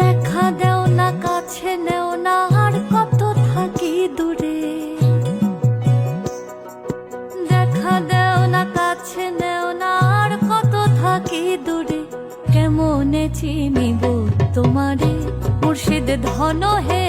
দেখা দেও না, কাছে নেও না, আর কত থাকি দূরে। দেখা দেও না, কাছে নেও না, আর কত থাকি দূরে। কেমনে চিনিব তোমারে মুর্শিদ ধন হে।